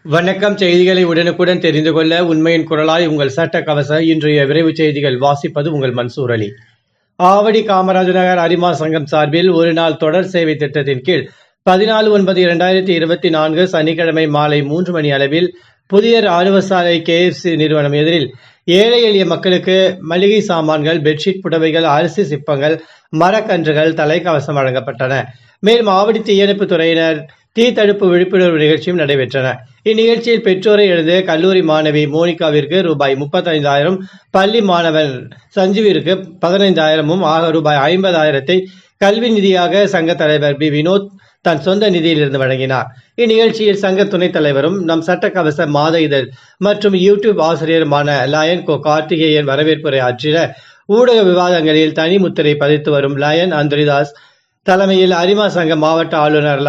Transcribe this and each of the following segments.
வணக்கம். செய்திகளை உடனுக்குடன் தெரிந்து கொள்ள உண்மையின் குரலாய் உங்கள் சட்ட கவச இன்றைய விரைவு செய்திகள் வாசிப்பது உங்கள் மன்சூர் அலி. ஆவடி காமராஜர் நகர் அரிமா சங்கம் சார்பில் ஒரு நாள் தொடர் சேவை திட்டத்தின் கீழ் 14/9/2024 சனிக்கிழமை மாலை 3 மணி அளவில் புதிய ராணுவ சாலை KFC நிறுவனம் எதிரில் ஏழை எளிய மக்களுக்கு மளிகை சாமான்கள், பெட்ஷீட், புடவைகள், அரிசி சிப்பங்கள், மரக்கன்றுகள், தலைக்கவசம் வழங்கப்பட்டன. மேலும் ஆவடி தீயணைப்பு துறையினர் தீ தடுப்பு விழிப்புணர்வு நிகழ்ச்சியும் நடைபெற்றன. இந்நிகழ்ச்சியில் பெற்றோரை எழுந்து கல்லூரி மாணவி மோனிகாவிற்கு ரூபாய் 35,000, பள்ளி மாணவன் சஞ்சுவிற்கு 15,000 ஆக ரூபாய் 50,000 கல்வி நிதியாக சங்க தலைவர் வினோத் தன் சொந்த நிதியிலிருந்து வழங்கினார். இந்நிகழ்ச்சியில் சங்க துணைத் தலைவரும் நம் சட்டக்கவச மாத இதழ் மற்றும் யூடியூப் ஆசிரியருமான லயன் கார்த்திகேயன் வரவேற்புரை ஆற்றின. ஊடக விவாதங்களில் தனி முத்திரை பதித்து வரும் லயன் அந்திரிதாஸ் தலைமையில் அரிமா சங்க மாவட்ட ஆளுநர்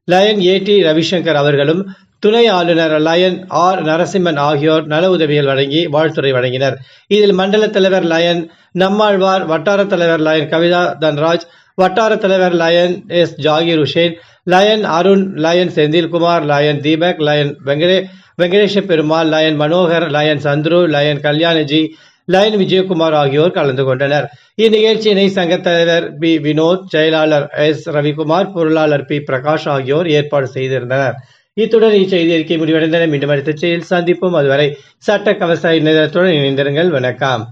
லயன் AT ரவிசங்கர் அவர்களும் துணை ஆளுநர் லயன் R நரசிம்மன் ஆகியோர் நல உதவிகள் வழங்கி வாழ்த்துரை வழங்கினர். இதில் மண்டல தலைவர் லயன் நம்மாழ்வார், வட்டார தலைவர் லயன் கவிதா தன்ராஜ், வட்டார தலைவர் lion S Zakir Hussain, lion Arun, lion Senthilkumar, lion Deepak, lion Venkatesh Perumal, lion Manohar, lion Chandru, lion Kalyanji, lion Vijayakumar ஆகியோர் கலந்து கொண்டனர். இந்நிகழ்ச்சியினை சங்க தலைவர் வினோத், செயலாளர் S ரவிக்குமார், பொருளாளர் P பிரகாஷ் ஆகியோர் ஏற்பாடு செய்திருந்தனர். இத்துடன் இச்செய்தி அறிக்கை முடிவடைந்தன. மீண்டும் அடுத்த செய்தியில் சந்திப்போம். அதுவரை சட்ட கவச இணையத்துடன் இணைந்திருங்கள். வணக்கம்.